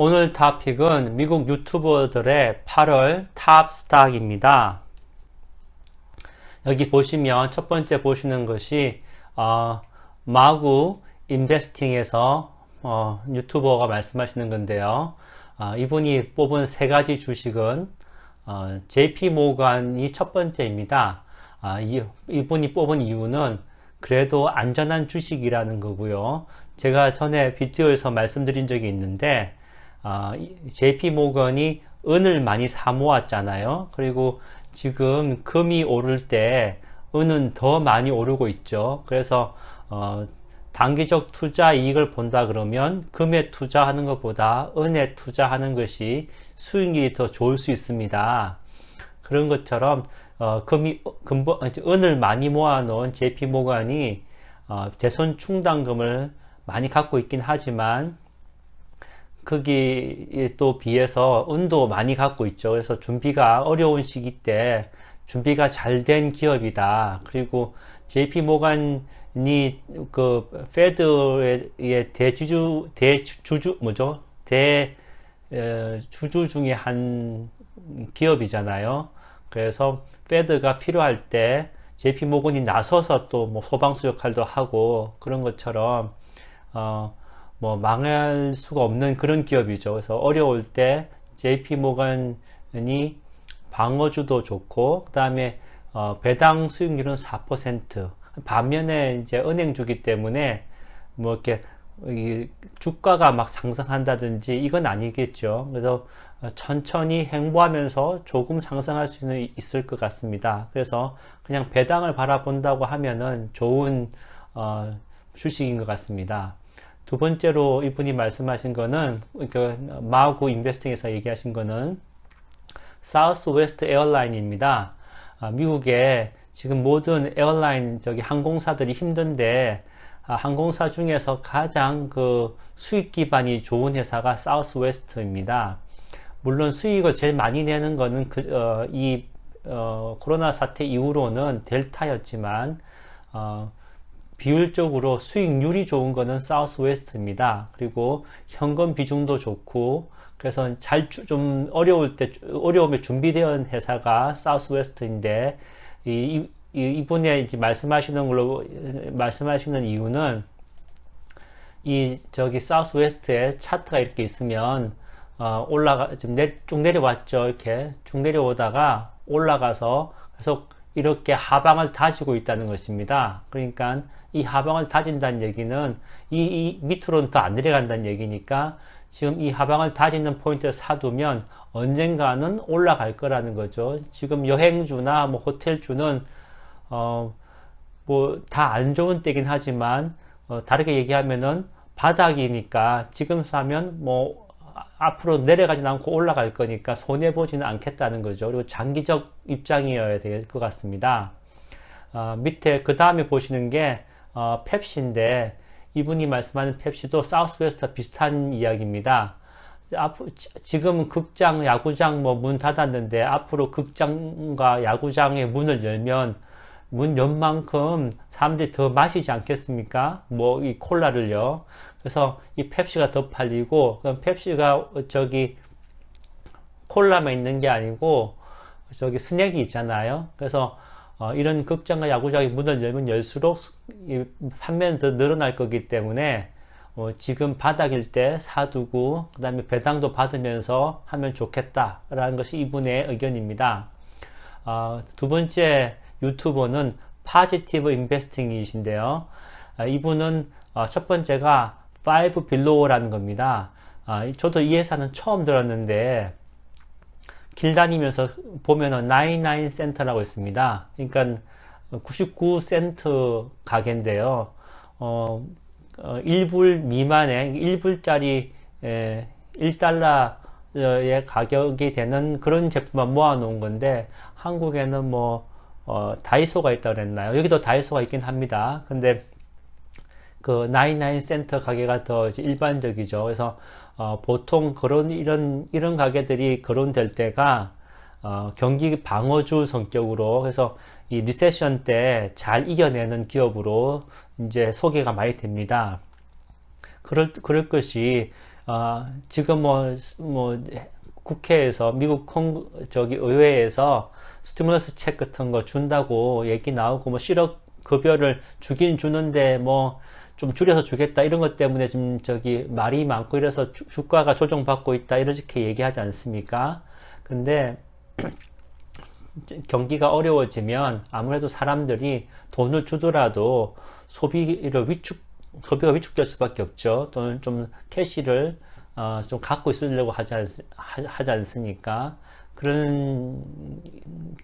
오늘 토픽은 미국 유튜버들의 8월 탑 스탁입니다. 여기 보시면 첫 번째 보시는 것이 마구 인베스팅에서 유튜버가 말씀하시는 건데요. 이분이 뽑은 세 가지 주식은 JP 모간이 첫 번째입니다. 이분이 뽑은 이유는 그래도 안전한 주식이라는 거고요. 제가 전에 비디오에서 말씀드린 적이 있는데 JP 모건이 은을 많이 사 모았잖아요. 그리고 지금 금이 오를 때 은은 더 많이 오르고 있죠. 그래서 단기적 투자 이익을 본다 그러면 금에 투자하는 것보다 은에 투자하는 것이 수익률이 더 좋을 수 있습니다. 그런 것처럼 은을 많이 모아놓은 JP 모건이 대손 충당금을 많이 갖고 있긴 하지만 거기에 또 비해서 은도 많이 갖고 있죠. 그래서 준비가 어려운 시기 때 준비가 잘 된 기업이다. 그리고 JP 모간이 그 페드의 대주주 중에 한 기업이잖아요. 그래서 페드가 필요할 때 JP 모건이 나서서 또 뭐 소방수 역할도 하고 그런 것처럼 뭐 망할 수가 없는 그런 기업이죠. 그래서 어려울 때 JP 모건이 방어주도 좋고 그 다음에 배당 수익률은 4%. 반면에 이제 은행주기 때문에 뭐 이렇게 주가가 막 상승한다든지 이건 아니겠죠. 그래서 천천히 행보하면서 조금 상승할 수는 있을 것 같습니다. 그래서 그냥 배당을 바라본다고 하면은 좋은 주식인 것 같습니다. 두 번째로 이분이 말씀하신 거는 마구 인베스팅에서 얘기하신 거는 사우스웨스트 에어라인입니다. 미국에 지금 모든 에어라인 항공사들이 힘든데 항공사 중에서 가장 그 수익 기반이 좋은 회사가 사우스웨스트입니다. 물론 수익을 제일 많이 내는 거는 코로나 사태 이후로는 델타였지만 비율적으로 수익률이 좋은 거는 사우스웨스트입니다. 그리고 현금 비중도 좋고 그래서 좀 어려움에 준비되어 준비된 회사가 사우스웨스트인데 이분의 이제 말씀하시는 이유는 사우스웨스트에 차트가 이렇게 있으면 쭉 내려왔죠. 이렇게 쭉 내려오다가 올라가서 계속 이렇게 하방을 다지고 있다는 것입니다. 그러니까 이 하방을 다진다는 얘기는 이 밑으로는 더 안 내려간다는 얘기니까 지금 이 하방을 다지는 포인트에 사두면 언젠가는 올라갈 거라는 거죠. 지금 여행주나 뭐 호텔주는 뭐 다 안 좋은 때긴 하지만 다르게 얘기하면은 바닥이니까 지금 사면 뭐 앞으로 내려가진 않고 올라갈 거니까 손해보지는 않겠다는 거죠. 그리고 장기적 입장이어야 될 것 같습니다. 밑에 그 다음에 보시는 게 펩시인데 이분이 말씀하는 펩시도 사우스웨스트와 비슷한 이야기입니다. 지금은 극장, 야구장 뭐 문 닫았는데 앞으로 극장과 야구장의 문을 열면 문 연 만큼 사람들이 더 마시지 않겠습니까? 뭐 이 콜라를요. 그래서 이 펩시가 더 팔리고 그럼 펩시가 콜라만 있는 게 아니고 스낵이 있잖아요. 그래서 이런 극장과 야구장의 문을 열면 열수록 판매는 더 늘어날 거기 때문에 지금 바닥일 때 사두고 그 다음에 배당도 받으면서 하면 좋겠다라는 것이 이분의 의견입니다. 두 번째 유튜버는 파지티브 인베스팅이신데요. 이분은 첫 번째가 5 Below라는 겁니다. 저도 이 회사는 처음 들었는데 길 다니면서 보면은 99 센터라고 있습니다. 그러니까 99센트 가게인데요. 1불 미만의 1불짜리 1달러의 가격이 되는 그런 제품만 모아놓은 건데 한국에는 뭐 다이소가 있다고 그랬나요? 여기도 다이소가 있긴 합니다. 근데 그 99센터 가게가 더 일반적이죠. 그래서 보통 이런 가게들이 거론될 때가 경기 방어주 성격으로 그래서 이 리세션 때 잘 이겨내는 기업으로 이제 소개가 많이 됩니다. 그럴 것이 지금 국회에서 미국 의회에서 스티뮬러스 책 같은 거 준다고 얘기 나오고 실업 급여를 주긴 주는데 좀 줄여서 주겠다 이런 것 때문에 좀 말이 많고 이래서 주가가 조정받고 있다 이렇게 얘기하지 않습니까? 근데 경기가 어려워지면 아무래도 사람들이 돈을 주더라도 소비가 위축될 수밖에 없죠. 또는 좀 캐시를 좀 갖고 있으려고 하지 않습니까? 그런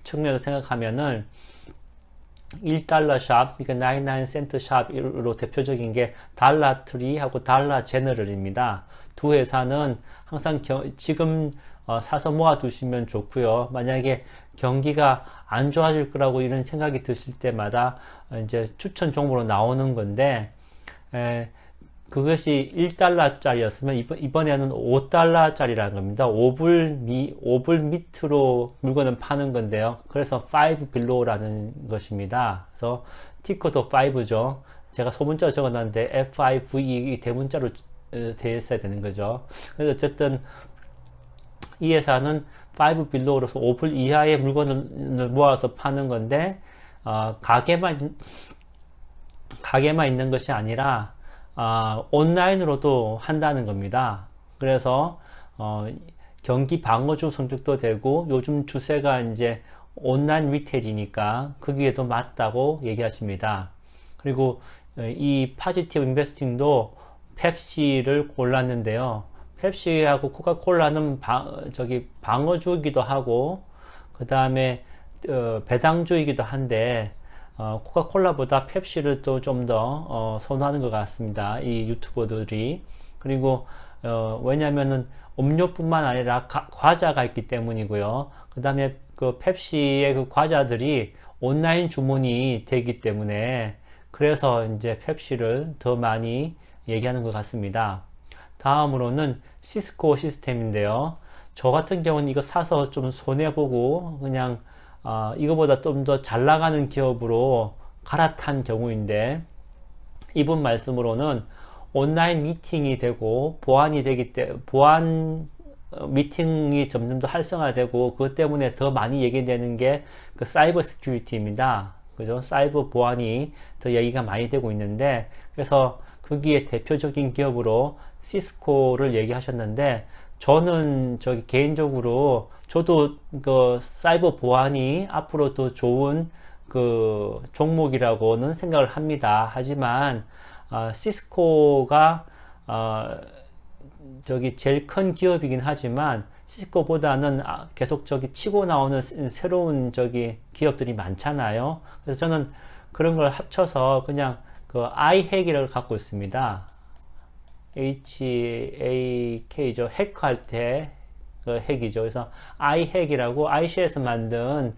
측면에서 생각하면은 1달러 샵, 그러니까 99센트 샵으로 대표적인 게 달러트리하고 달러 제너럴입니다. 두 회사는 항상 지금 사서 모아두시면 좋고요. 만약에 경기가 안 좋아질 거라고 이런 생각이 드실 때마다 이제 추천 종목으로 나오는 건데, 그것이 1달러짜리였으면 이번에는 5달러짜리라는 겁니다. 5불 밑으로 물건을 파는 건데요. 그래서 5 빌로우라는 것입니다. 그래서 티커도 5죠. 제가 소문자로 적어놨는데 FIVE 대문자로 되어 있어야 되는 거죠. 그래서 어쨌든 이 회사는 5 빌로우로서 5불 이하의 물건을 모아서 파는 건데, 가게만 있는 것이 아니라 온라인으로도 한다는 겁니다. 그래서 경기 방어주 성격도 되고 요즘 추세가 이제 온라인 리테일이니까 거기에도 맞다고 얘기하십니다. 그리고 이 파지티브 인베스팅도 펩시를 골랐는데요. 펩시하고 코카콜라는 방어주이기도 하고 그 다음에 배당주이기도 한데 코카콜라보다 펩시를 또 좀 더 선호하는 것 같습니다. 이 유튜버들이. 그리고 왜냐면은 음료뿐만 아니라 과자가 있기 때문이고요. 그 다음에 그 펩시의 그 과자들이 온라인 주문이 되기 때문에 그래서 이제 펩시를 더 많이 얘기하는 것 같습니다. 다음으로는 시스코 시스템인데요. 저 같은 경우는 이거 사서 좀 손해보고 그냥 이거보다 좀 더 잘 나가는 기업으로 갈아탄 경우인데, 이분 말씀으로는 온라인 미팅이 되고 보안 미팅이 점점 더 활성화되고 그것 때문에 더 많이 얘기되는 게 그 사이버 시큐리티입니다. 그죠? 사이버 보안이 더 얘기가 많이 되고 있는데, 그래서 거기에 대표적인 기업으로 시스코를 얘기하셨는데, 저는 개인적으로 저도 그 사이버 보안이 앞으로 더 좋은 그 종목이라고는 생각을 합니다. 하지만 시스코가 제일 큰 기업이긴 하지만 시스코보다는 계속 치고 나오는 새로운 기업들이 많잖아요. 그래서 저는 그런 걸 합쳐서 그냥 그 iHack이라고 갖고 있습니다. HAK죠. 해커할 때 그 핵이죠. 그래서 iHack이라고 iShare에서 만든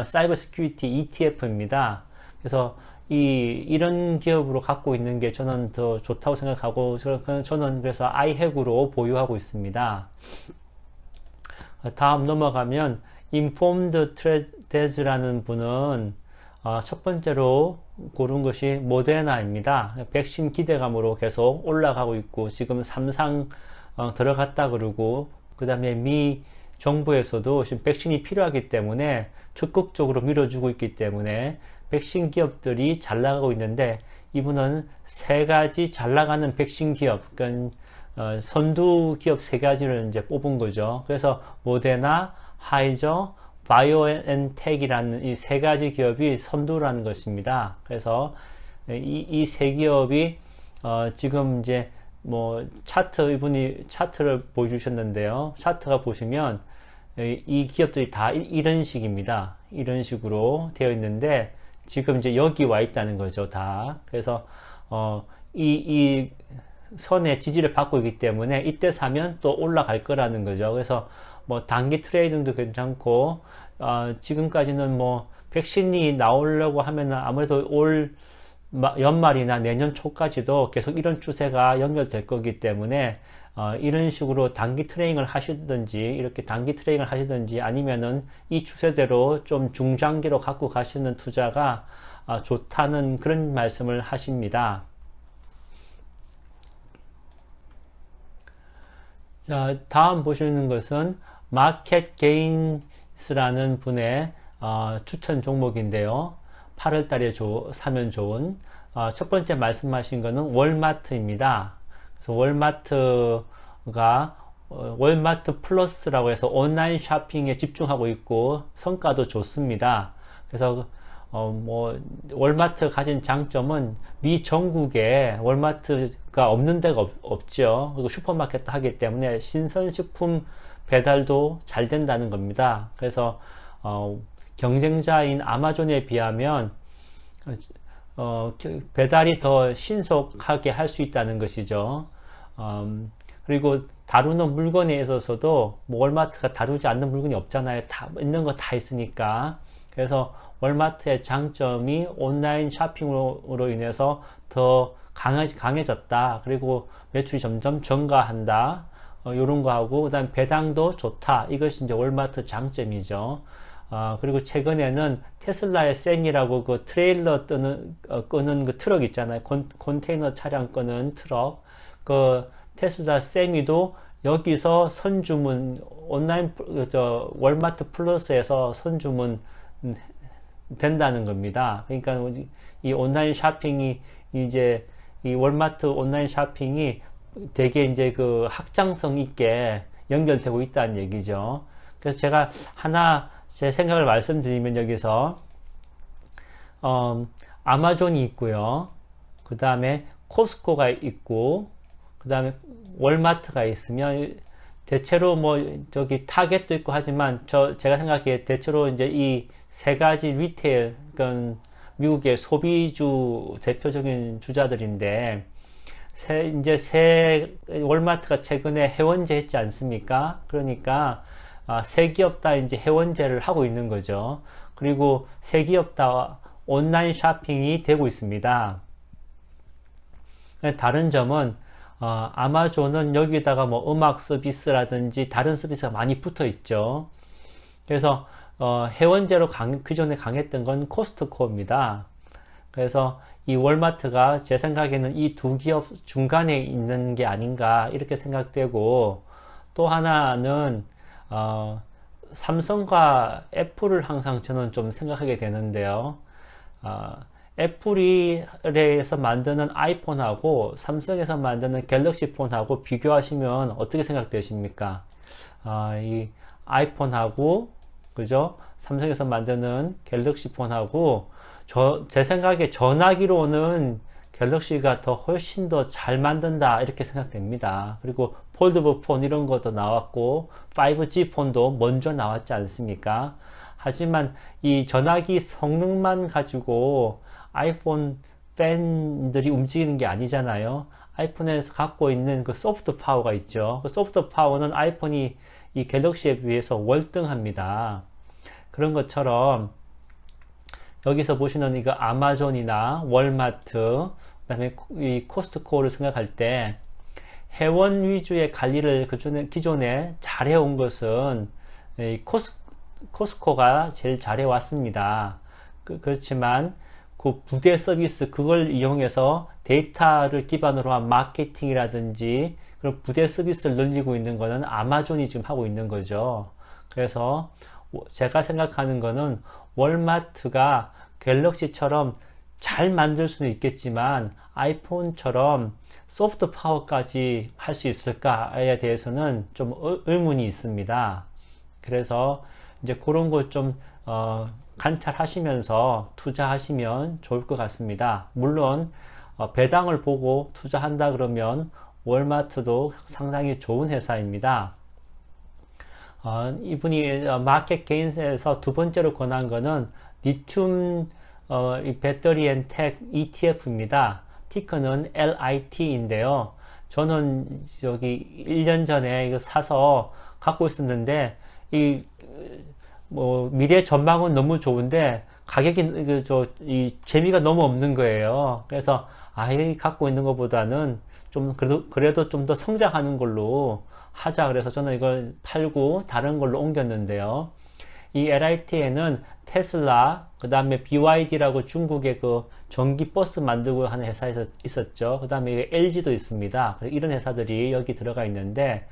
사이버 시큐리티 ETF입니다. 그래서 이런 기업으로 갖고 있는 게 저는 더 좋다고 생각하고 저는 그래서 iHack으로 보유하고 있습니다. 다음 넘어가면 Informed Traders라는 분은 첫 번째로 고른 것이 모데나입니다. 백신 기대감으로 계속 올라가고 있고 지금 3상 들어갔다 그러고, 그 다음에 미 정부에서도 지금 백신이 필요하기 때문에 적극적으로 밀어주고 있기 때문에 백신 기업들이 잘 나가고 있는데, 이분은 세 가지 잘 나가는 백신 기업, 그러니까 선두 기업 세 가지를 이제 뽑은 거죠. 그래서 모데나, 화이저, 바이오엔텍이라는 이 세 가지 기업이 선두라는 것입니다. 그래서 이 세 기업이 지금 이제 이분이 차트를 보여주셨는데요. 차트가 보시면 이 기업들이 다 이런 식입니다. 이런 식으로 되어 있는데 지금 이제 여기 와 있다는 거죠, 다. 그래서 이 선의 지지를 받고 있기 때문에 이때 사면 또 올라갈 거라는 거죠. 그래서 단기 트레이딩도 괜찮고, 지금까지는 백신이 나오려고 하면 아무래도 올 연말이나 내년 초까지도 계속 이런 추세가 연결될 거기 때문에, 이런 식으로 단기 트레이딩을 하시든지 아니면은 이 추세대로 좀 중장기로 갖고 가시는 투자가 좋다는 그런 말씀을 하십니다. 자, 다음 보시는 것은 마켓 게인스라는 분의 추천 종목인데요. 8월 달에 사면 좋은 첫 번째 말씀하신 거는 월마트입니다. 그래서 월마트가 월마트 플러스라고 해서 온라인 쇼핑에 집중하고 있고 성과도 좋습니다. 그래서 월마트 가진 장점은 미 전국에 월마트가 없는 데가 없죠. 그리고 슈퍼마켓도 하기 때문에 신선식품 배달도 잘 된다는 겁니다. 그래서 경쟁자인 아마존에 비하면 배달이 더 신속하게 할 수 있다는 것이죠. 그리고 다루는 물건에 있어서도 월마트가 다루지 않는 물건이 없잖아요. 다 있는 거 다 있으니까. 그래서 월마트의 장점이 온라인 쇼핑으로 인해서 더 강해졌다. 그리고 매출이 점점 증가한다. 이런 거 하고, 그 다음 배당도 좋다. 이것이 이제 월마트 장점이죠. 그리고 최근에는 테슬라의 셈이라고 그 트레일러 끄는 그 트럭 있잖아요. 컨테이너 차량 끄는 트럭. 그 테슬라 셈이도 여기서 선주문, 온라인, 월마트 플러스에서 선주문 된다는 겁니다. 그러니까 이 온라인 쇼핑이 이제 이 월마트 온라인 쇼핑이 되게 이제 그 확장성 있게 연결되고 있다는 얘기죠. 그래서 제가 하나 제 생각을 말씀드리면 여기서 아마존이 있고요. 그 다음에 코스코가 있고 그 다음에 월마트가 있으면 대체로 뭐 저기 타겟도 있고 하지만 제가 생각하기에 대체로 이제 이 세 가지 리테일, 그러니까 미국의 소비주 대표적인 주자들인데 이제 월마트가 최근에 해원제 했지 않습니까? 그러니까 세 기업 다 이제 해원제를 하고 있는 거죠. 그리고 세 기업 다 온라인 쇼핑이 되고 있습니다. 다른 점은 아마존은 여기다가 뭐 음악 서비스라든지 다른 서비스가 많이 붙어 있죠. 그래서 해원제로 그전에 강했던 건 코스트코입니다. 그래서 이 월마트가 제 생각에는 이 두 기업 중간에 있는 게 아닌가 이렇게 생각되고, 또 하나는 삼성과 애플을 항상 저는 좀 생각하게 되는데요. 애플에서 만드는 아이폰하고 삼성에서 만드는 갤럭시 폰하고 비교하시면 어떻게 생각되십니까? 이 아이폰하고 그죠? 삼성에서 만드는 갤럭시 폰하고 제 생각에 전화기로는 갤럭시가 더 훨씬 더 잘 만든다 이렇게 생각됩니다. 그리고 폴드블 폰 이런 것도 나왔고 5G 폰도 먼저 나왔지 않습니까? 하지만 이 전화기 성능만 가지고 아이폰 팬들이 움직이는 게 아니잖아요. 아이폰에서 갖고 있는 그 소프트 파워가 있죠. 그 소프트 파워는 아이폰이 이 갤럭시에 비해서 월등합니다. 그런 것처럼 여기서 보시는 이거 아마존이나 월마트, 그다음에 이 코스트코를 생각할 때 회원 위주의 관리를 기존에 잘해온 것은 이 코스트코가 제일 잘해왔습니다. 그렇지만 그 부대 서비스 그걸 이용해서 데이터를 기반으로 한 마케팅이라든지 그런 부대 서비스를 늘리고 있는 거는 아마존이 지금 하고 있는 거죠. 그래서 제가 생각하는 거는 월마트가 갤럭시처럼 잘 만들 수는 있겠지만 아이폰처럼 소프트 파워까지 할 수 있을까에 대해서는 좀 의문이 있습니다. 그래서 이제 그런 거 좀 관찰하시면서 투자하시면 좋을 것 같습니다. 물론 배당을 보고 투자한다 그러면 월마트도 상당히 좋은 회사입니다. 이분이 마켓 게인스에서 두 번째로 권한 거는 리튬 배터리 앤 텍 ETF입니다. 티커는 LIT인데요. 저는 저기 1년 전에 이거 사서 갖고 있었는데 미래 전망은 너무 좋은데 가격이 재미가 너무 없는 거예요. 그래서 갖고 있는 것보다는 좀 그래도 좀 더 성장하는 걸로 하자 그래서 저는 이걸 팔고 다른 걸로 옮겼는데요. 이 LIT에는 테슬라, 그 다음에 BYD라고 중국의 그 전기 버스 만들고 하는 회사에서 있었죠. 그 다음에 LG도 있습니다. 이런 회사들이 여기 들어가 있는데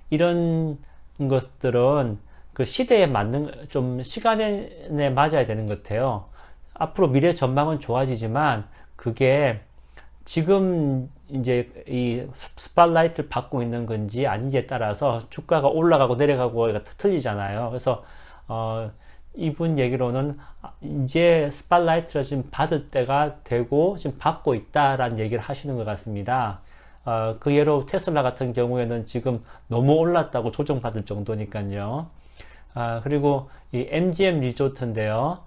이런 것들은 그 시대에 맞는, 좀 시간에 맞아야 되는 것 같아요. 앞으로 미래 전망은 좋아지지만, 그게 지금 이제 이 스팟라이트를 받고 있는 건지 아닌지에 따라서 주가가 올라가고 내려가고 틀리잖아요. 그래서 이분 얘기로는 이제 스팟라이트를 지금 받을 때가 되고 지금 받고 있다라는 얘기를 하시는 것 같습니다. 그 예로 테슬라 같은 경우에는 지금 너무 올랐다고 조정받을 정도니까요. 그리고 이 MGM 리조트인데요.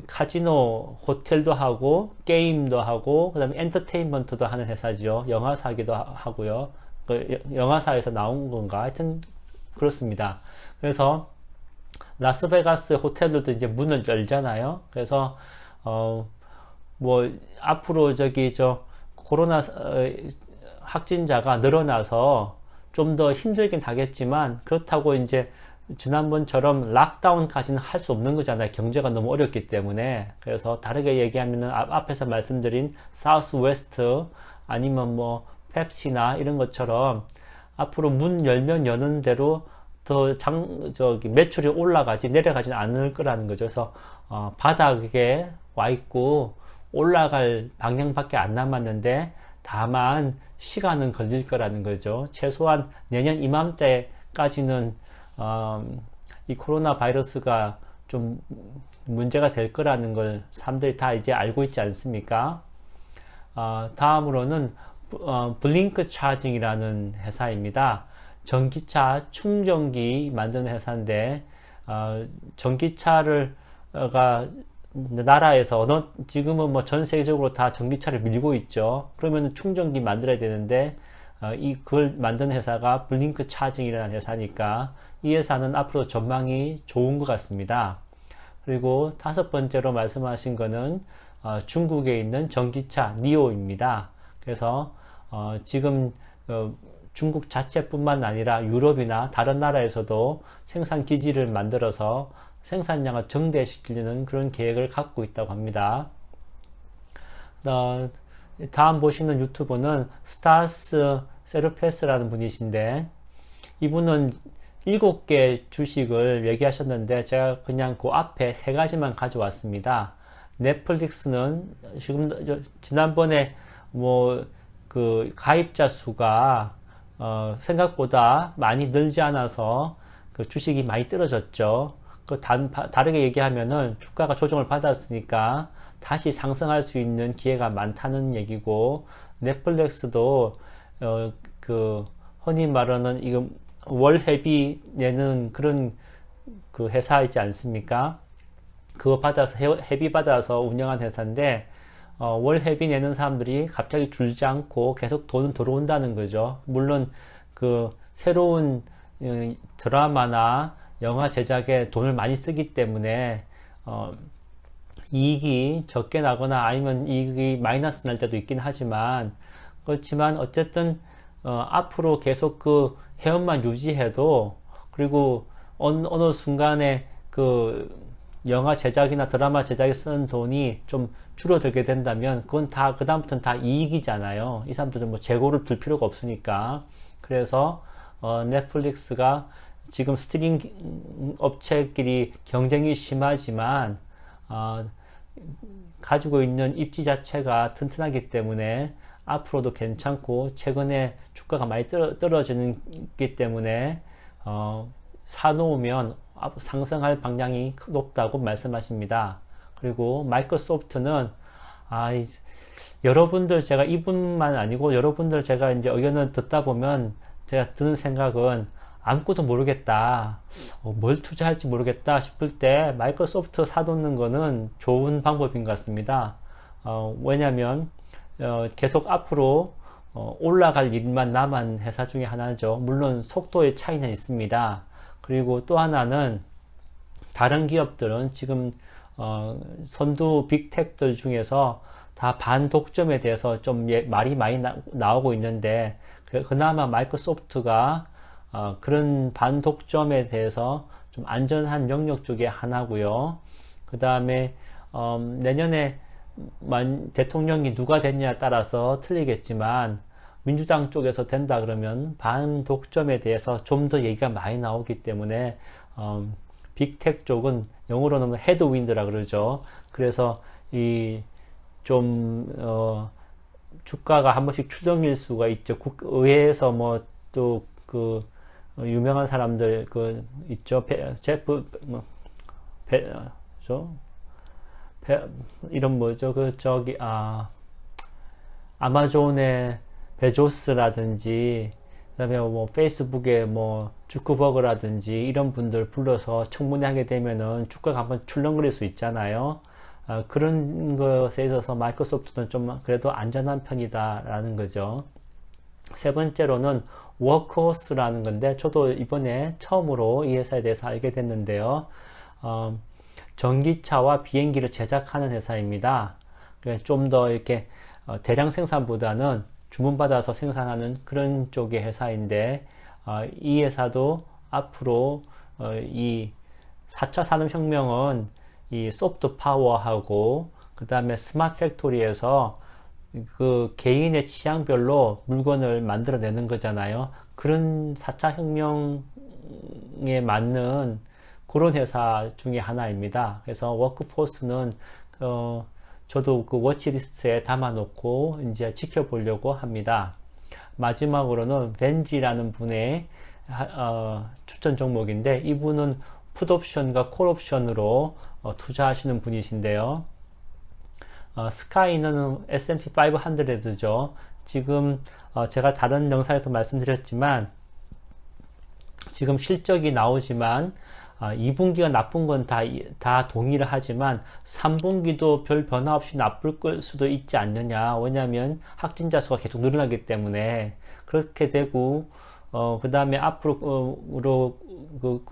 카지노, 호텔도 하고, 게임도 하고, 그 다음에 엔터테인먼트도 하는 회사죠. 영화사기도 하고요. 그 영화사에서 나온 건가? 하여튼, 그렇습니다. 그래서, 라스베가스 호텔들도 이제 문을 열잖아요. 그래서, 뭐, 앞으로 코로나 확진자가 늘어나서 좀 더 힘들긴 하겠지만, 그렇다고 이제, 지난번처럼 락다운까지는 할 수 없는 거잖아요. 경제가 너무 어렵기 때문에. 그래서 다르게 얘기하면은 앞에서 말씀드린 사우스웨스트 아니면 뭐 펩시나 이런 것처럼 앞으로 문 열면 여는 대로 더 매출이 올라가지 내려가지는 않을 거라는 거죠. 그래서 바닥에 와 있고 올라갈 방향밖에 안 남았는데 다만 시간은 걸릴 거라는 거죠. 최소한 내년 이맘때까지는 이 코로나 바이러스가 좀 문제가 될 거라는 걸 사람들이 다 이제 알고 있지 않습니까? 다음으로는 블링크 차징이라는 회사입니다. 전기차 충전기 만드는 회사인데 전기차가 나라에서 지금은 뭐 전 세계적으로 다 전기차를 밀고 있죠. 그러면 충전기 만들어야 되는데 그걸 만든 회사가 블링크 차징이라는 회사니까 이 회사는 앞으로 전망이 좋은 것 같습니다. 그리고 다섯 번째로 말씀하신 거는 중국에 있는 전기차 니오입니다. 그래서 지금 중국 자체뿐만 아니라 유럽이나 다른 나라에서도 생산 기지를 만들어서 생산량을 증대시키려는 그런 계획을 갖고 있다고 합니다. 다음 보시는 유튜버는 스타스 세르페스라는 분이신데 이분은 7개 주식을 얘기하셨는데 제가 그냥 그 앞에 3가지만 가져왔습니다. 넷플릭스는 지난번에 그 가입자 수가 생각보다 많이 늘지 않아서 그 주식이 많이 떨어졌죠. 다르게 얘기하면은 주가가 조정을 받았으니까 다시 상승할 수 있는 기회가 많다는 얘기고, 넷플릭스도 흔히 말하는 이거 월회비 내는 그런 그 회사 있지 않습니까? 그거 받아서 회비 받아서 운영한 회사인데 월회비 내는 사람들이 갑자기 줄지 않고 계속 돈은 들어온다는 거죠. 물론 그 새로운 드라마나 영화 제작에 돈을 많이 쓰기 때문에 이익이 적게 나거나 아니면 이익이 마이너스 날 때도 있긴 하지만, 그렇지만 어쨌든 앞으로 계속 그 회원만 유지해도, 그리고 어느 순간에 그 영화 제작이나 드라마 제작에 쓰는 돈이 좀 줄어들게 된다면 그건 다 그다음부터는 다 이익이잖아요. 이 사람들은 뭐 재고를 둘 필요가 없으니까. 그래서 넷플릭스가 지금 스트리밍 업체끼리 경쟁이 심하지만 가지고 있는 입지 자체가 튼튼하기 때문에 앞으로도 괜찮고, 최근에 주가가 많이 떨어지기 때문에 사놓으면 상승할 방향이 높다고 말씀하십니다. 그리고 마이크로소프트는 여러분들, 제가 이분만 아니고 여러분들 제가 이제 의견을 듣다 보면 제가 드는 생각은 아무것도 모르겠다, 뭘 투자할지 모르겠다 싶을 때 마이크로소프트 사놓는 거는 좋은 방법인 것 같습니다. 왜냐면 계속 앞으로 올라갈 일만 남은 회사 중에 하나죠. 물론 속도의 차이는 있습니다. 그리고 또 하나는 다른 기업들은 지금 선두 빅텍들 중에서 다 반독점에 대해서 좀 말이 많이 나오고 있는데, 그나마 마이크로소프트가 그런 반독점에 대해서 좀 안전한 영역 중에 하나고요. 그 다음에 내년에 대통령이 누가 됐냐에 따라서 틀리겠지만 민주당 쪽에서 된다 그러면 반독점에 대해서 좀 더 얘기가 많이 나오기 때문에 빅텍 쪽은 영어로는 헤드윈드라 그러죠. 그래서 이 좀 주가가 한 번씩 추정일 수가 있죠. 의회에서 뭐 또 그 유명한 사람들 그 있죠. 제프 뭐 이런 뭐죠? 그 저기 아마존의 베조스라든지 그다음에 뭐 페이스북의 뭐 주크버그라든지 이런 분들 불러서 청문회 하게 되면은 주가가 한번 출렁거릴 수 있잖아요. 그런 것에 있어서 마이크로소프트는 좀 그래도 안전한 편이다라는 거죠. 세 번째로는 워크호스라는 건데 저도 이번에 처음으로 이 회사에 대해서 알게 됐는데요. 전기차와 비행기를 제작하는 회사입니다. 좀 더 이렇게 대량 생산보다는 주문받아서 생산하는 그런 쪽의 회사인데 이 회사도 앞으로 이 4차 산업혁명은 이 소프트 파워하고 그 다음에 스마트 팩토리에서 그 개인의 취향별로 물건을 만들어내는 거잖아요. 그런 4차 혁명에 맞는 그런 회사 중에 하나입니다. 그래서 워크포스는 저도 그 워치리스트에 담아놓고 이제 지켜보려고 합니다. 마지막으로는 벤지라는 분의 추천 종목인데 이분은 풋옵션과 콜옵션으로 투자하시는 분이신데요. 스카이는 S&P 500죠. 지금 제가 다른 영상에서 말씀드렸지만 지금 실적이 나오지만 2분기가 나쁜 건 다 동의를 하지만 3분기도 별 변화 없이 나쁠 수도 있지 않느냐. 왜냐하면 확진자 수가 계속 늘어나기 때문에 그렇게 되고 그 다음에 앞으로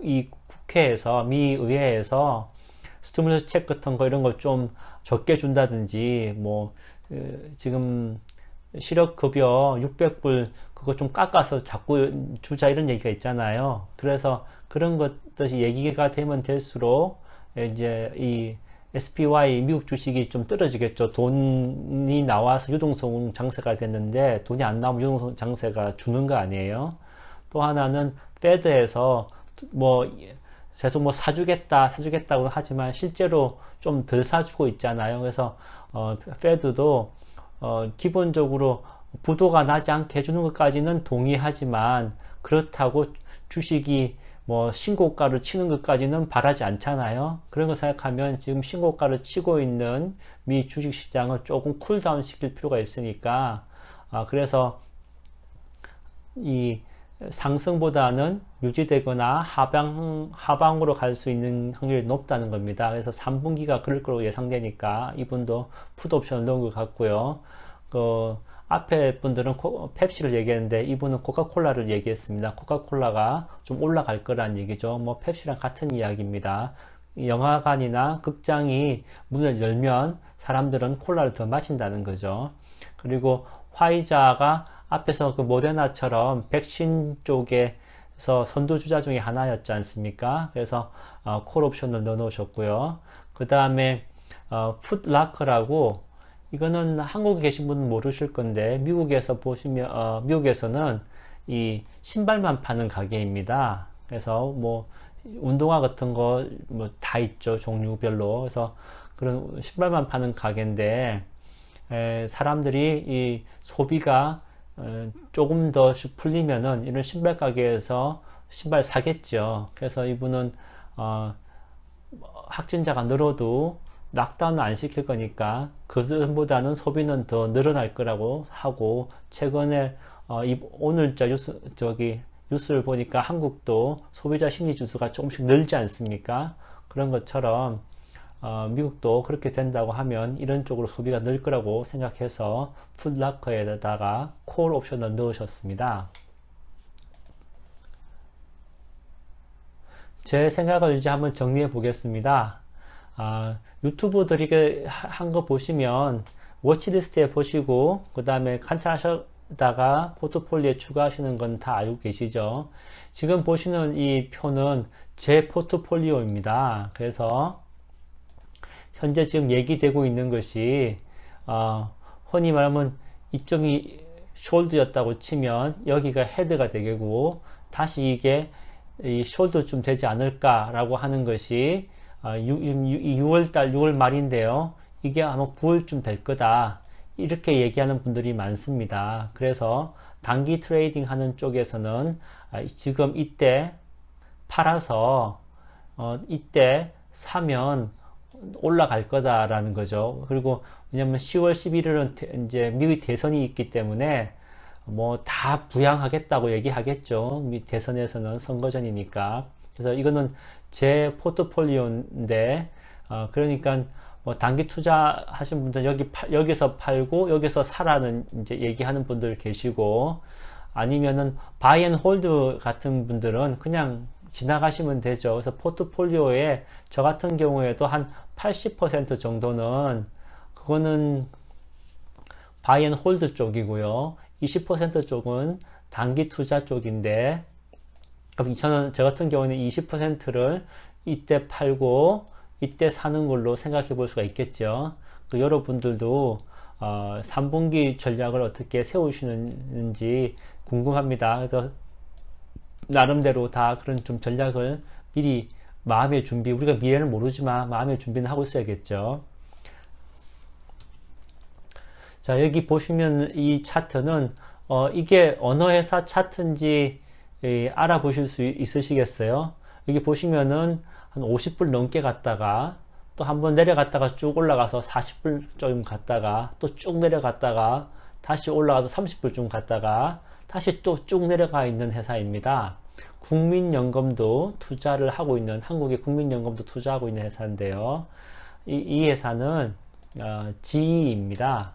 이 국회에서 미 의회에서 스티뮬러스 책 같은 거 이런 걸 좀 적게 준다든지 뭐 지금 실업급여 600불 그거 좀 깎아서 자꾸 주자 이런 얘기가 있잖아요. 그래서 그런 것들이 얘기가 되면 될수록 이제 이 SPY 미국 주식이 좀 떨어지겠죠. 돈이 나와서 유동성 장세가 됐는데 돈이 안 나오면 유동성 장세가 주는 거 아니에요. 또 하나는 페드에서 뭐 계속 뭐 사주겠다고 하지만 실제로 좀 덜 사주고 있잖아요. 그래서 페드도 기본적으로 부도가 나지 않게 해주는 것까지는 동의하지만 그렇다고 주식이 뭐 신고가를 치는 것까지는 바라지 않잖아요. 그런 거 생각하면 지금 신고가를 치고 있는 미 주식시장을 조금 쿨다운 시킬 필요가 있으니까 그래서 이 상승보다는 유지되거나 하방으로 갈 수 있는 확률이 높다는 겁니다. 그래서 3분기가 그럴 거로 예상되니까 이분도 풋옵션을 넣은 것 같고요. 앞에 분들은 펩시를 얘기했는데 이분은 코카콜라를 얘기했습니다. 코카콜라가 좀 올라갈 거란 얘기죠. 뭐 펩시랑 같은 이야기입니다. 영화관이나 극장이 문을 열면 사람들은 콜라를 더 마신다는 거죠. 그리고 화이자가 앞에서 그 모데나처럼 백신 쪽에서 선두주자 중에 하나였지 않습니까? 그래서 콜옵션을 넣어 놓으셨고요. 그 다음에 풋라커라고 이거는 한국에 계신 분은 모르실 건데 미국에서 보시면 미국에서는 이 신발만 파는 가게입니다. 그래서 뭐 운동화 같은 거 뭐 다 있죠. 종류별로. 그래서 그런 신발만 파는 가게인데 사람들이 이 소비가 조금 더 풀리면은 이런 신발 가게에서 신발 사겠죠. 그래서 이분은 확진자가 늘어도 락다운은 안 시킬 거니까 그전보다는 소비는 더 늘어날 거라고 하고 최근에 오늘자 뉴스를 보니까 한국도 소비자 심리 지수가 조금씩 늘지 않습니까? 그런 것처럼 미국도 그렇게 된다고 하면 이런 쪽으로 소비가 늘 거라고 생각해서 풋라커에다가 콜 옵션을 넣으셨습니다. 제 생각을 이제 한번 정리해 보겠습니다. 유튜브들이 한 거 보시면 워치리스트에 보시고 그 다음에 관찰하셨다가 포트폴리오에 추가하시는 건 다 알고 계시죠. 지금 보시는 이 표는 제 포트폴리오입니다. 그래서 현재 지금 얘기되고 있는 것이 흔히 말하면 이점이 숄드였다고 치면 여기가 헤드가 되겠고 다시 이게 이 숄더쯤 되지 않을까라고 하는 것이 6월달 6월 말인데요. 이게 아마 9월쯤 될 거다. 이렇게 얘기하는 분들이 많습니다. 그래서 단기 트레이딩 하는 쪽에서는 지금 이때 팔아서 이때 사면 올라갈 거다라는 거죠. 그리고 왜냐면 10월 11일은 이제 미국 대선이 있기 때문에 뭐 다 부양하겠다고 얘기하겠죠. 미 대선에서는 선거전이니까. 그래서 이거는 제 포트폴리오인데 그러니까 뭐 단기 투자하신 분들 여기서 팔고 여기서 사라는 이제 얘기하는 분들 계시고 아니면은 바이 앤 홀드 같은 분들은 그냥 지나가시면 되죠. 그래서 포트폴리오에 저 같은 경우에도 한 80% 정도는 그거는 바이 앤 홀드 쪽이고요. 20% 쪽은 단기 투자 쪽인데 저는 저 같은 경우는 20%를 이때 팔고 이때 사는 걸로 생각해 볼 수가 있겠죠. 여러분들도 3분기 전략을 어떻게 세우시는지 궁금합니다. 그래서 나름대로 다 그런 좀 전략을 미리 마음의 준비, 우리가 미래는 모르지만 마음의 준비는 하고 있어야겠죠. 자, 여기 보시면 이 차트는 이게 어느 회사 차트인지 알아보실 수 있으시겠어요? 여기 보시면은 한 50불 넘게 갔다가 또 한번 내려갔다가 쭉 올라가서 40불 좀 갔다가 또 쭉 내려갔다가 다시 올라가서 30불 좀 갔다가 다시 또 쭉 내려가 있는 회사입니다. 국민연금도 투자를 하고 있는, 한국의 국민연금도 투자하고 있는 회사인데요. 이 회사는 GE입니다.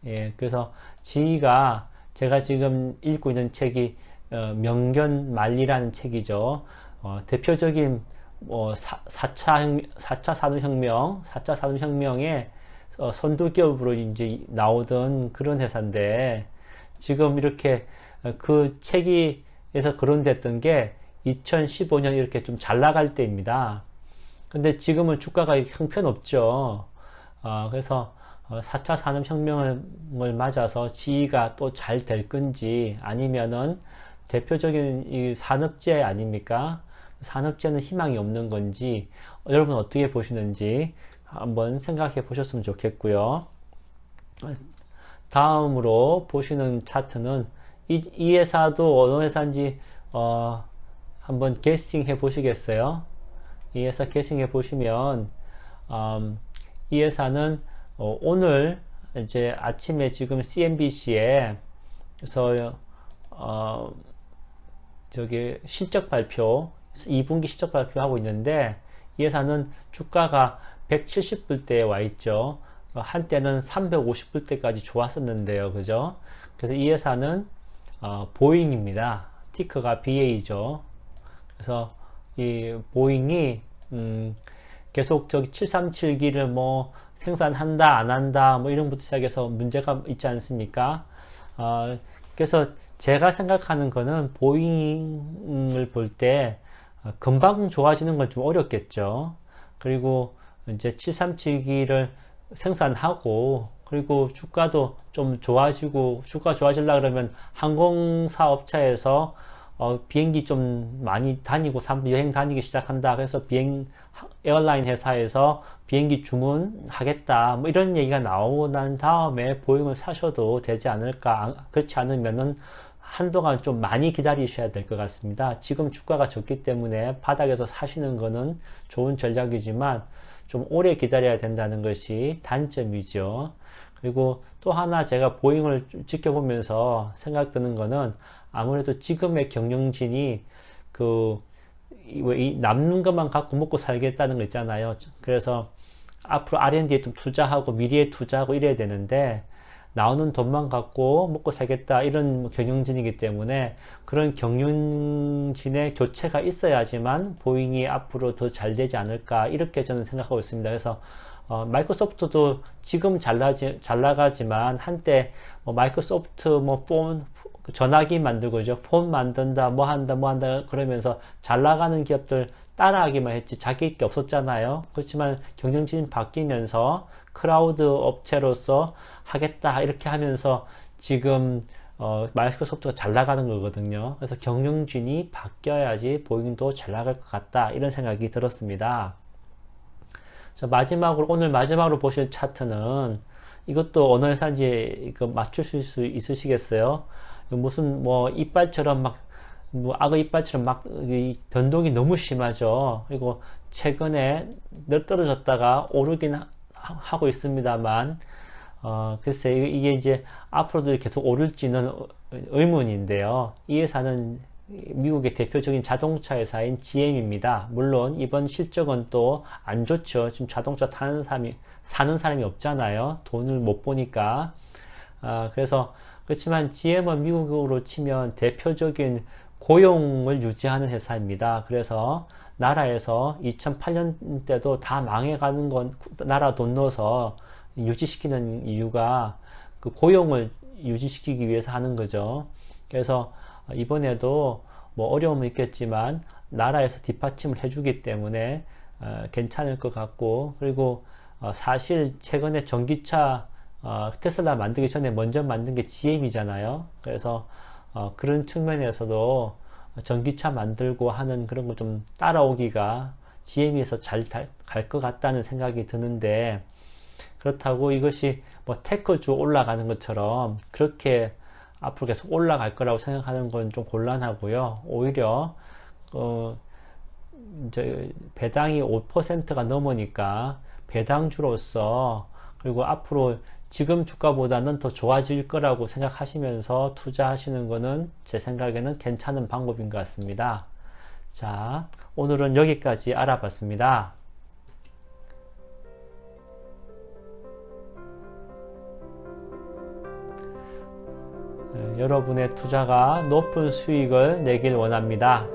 예, 그래서 GE가 제가 지금 읽고 있는 책이 명견말리라는 책이죠. 대표적인 4차 산업혁명의 선두기업으로 이제 나오던 그런 회사인데 지금 이렇게 그 책에서 거론됐던 게 2015년 이렇게 좀 잘 나갈 때입니다. 근데 지금은 주가가 형편없죠. 그래서 4차 산업혁명을 맞아서 GE가 또 잘 될 건지 아니면은 대표적인 이 산업재 아닙니까? 산업재는 희망이 없는 건지 여러분 어떻게 보시는지 한번 생각해 보셨으면 좋겠고요. 다음으로 보시는 차트는 이 회사도 어느 회사인지 한번 게스팅 해 보시겠어요? 이 회사 게스팅 해 보시면 이 회사는 오늘 이제 아침에 지금 CNBC에 그래서 저기 실적 발표 2분기 실적 발표하고 있는데 이 회사는 주가가 170불대에 와 있죠. 한때는 350불대까지 좋았었는데요. 그죠? 그래서 이 회사는 보잉입니다. 티커가 BA죠. 그래서 이 보잉이 계속 저기 737기를 뭐 생산한다 안 한다 뭐 이런 것부터 시작해서 문제가 있지 않습니까? 그래서 제가 생각하는 거는 보잉을 볼 때 금방 좋아지는 건 좀 어렵겠죠. 그리고 이제 737기를 생산하고 그리고 주가도 좀 좋아지고 주가 좋아지려고 그러면 항공사 업체에서 비행기 좀 많이 다니고 여행 다니기 시작한다. 그래서 에어라인 회사에서 비행기 주문하겠다. 뭐 이런 얘기가 나오고 난 다음에 보잉을 사셔도 되지 않을까. 그렇지 않으면은 한동안 좀 많이 기다리셔야 될 것 같습니다. 지금 주가가 좋기 때문에 바닥에서 사시는 거는 좋은 전략이지만 좀 오래 기다려야 된다는 것이 단점이죠. 그리고 또 하나 제가 보잉을 지켜보면서 생각드는 거는 아무래도 지금의 경영진이 이 남는 것만 갖고 먹고 살겠다는 거 있잖아요. 그래서 앞으로 R&D에 좀 투자하고 미래에 투자하고 이래야 되는데 나오는 돈만 갖고 먹고 살겠다 이런 경영진이기 때문에 그런 경영진의 교체가 있어야지만 보잉이 앞으로 더 잘 되지 않을까 이렇게 저는 생각하고 있습니다. 그래서 마이크로소프트도 지금 잘 나가지만 한때 마이크로소프트 폰 전화기 만들고죠. 폰 만든다 뭐 한다 그러면서 잘 나가는 기업들 따라하기만 했지 자기 게 없었잖아요. 그렇지만 경영진이 바뀌면서 클라우드 업체로서 하겠다 이렇게 하면서 지금 마이크로소프트가 잘 나가는 거거든요. 그래서 경영진이 바뀌어야지 보잉도 잘 나갈 것 같다, 이런 생각이 들었습니다. 자, 오늘 마지막으로 보실 차트는, 이것도 어느 회사인지 맞추실 수 있으시겠어요? 무슨 이빨처럼 악어 이빨처럼 변동이 너무 심하죠. 그리고 최근에 늘 떨어졌다가 오르긴 하고 있습니다만, 글쎄, 이게 이제 앞으로도 계속 오를지는 의문인데요. 이 회사는 미국의 대표적인 자동차 회사인 GM입니다. 물론 이번 실적은 또 안 좋죠. 지금 자동차 사는 사람이 없잖아요. 돈을 못 보니까. 그렇지만 GM은 미국으로 치면 대표적인 고용을 유지하는 회사입니다. 그래서 나라에서 2008년 때도 다 망해가는 건 나라 돈 넣어서 유지시키는 이유가 그 고용을 유지시키기 위해서 하는 거죠. 그래서 이번에도 어려움은 있겠지만 나라에서 뒷받침을 해주기 때문에 괜찮을 것 같고, 그리고 사실 최근에 전기차 테슬라 만들기 전에 먼저 만든 게 GM이잖아요. 그래서 그런 측면에서도 전기차 만들고 하는 그런 거 좀 따라오기가 GM에서 잘 갈 것 같다는 생각이 드는데, 그렇다고 이것이 테크주 올라가는 것처럼 그렇게 앞으로 계속 올라갈 거라고 생각하는 건 좀 곤란하고요. 오히려 이제 배당이 5%가 넘으니까 배당주로서, 그리고 앞으로 지금 주가보다는 더 좋아질 거라고 생각하시면서 투자하시는 거는 제 생각에는 괜찮은 방법인 것 같습니다. 자, 오늘은 여기까지 알아봤습니다. 여러분의 투자가 높은 수익을 내길 원합니다.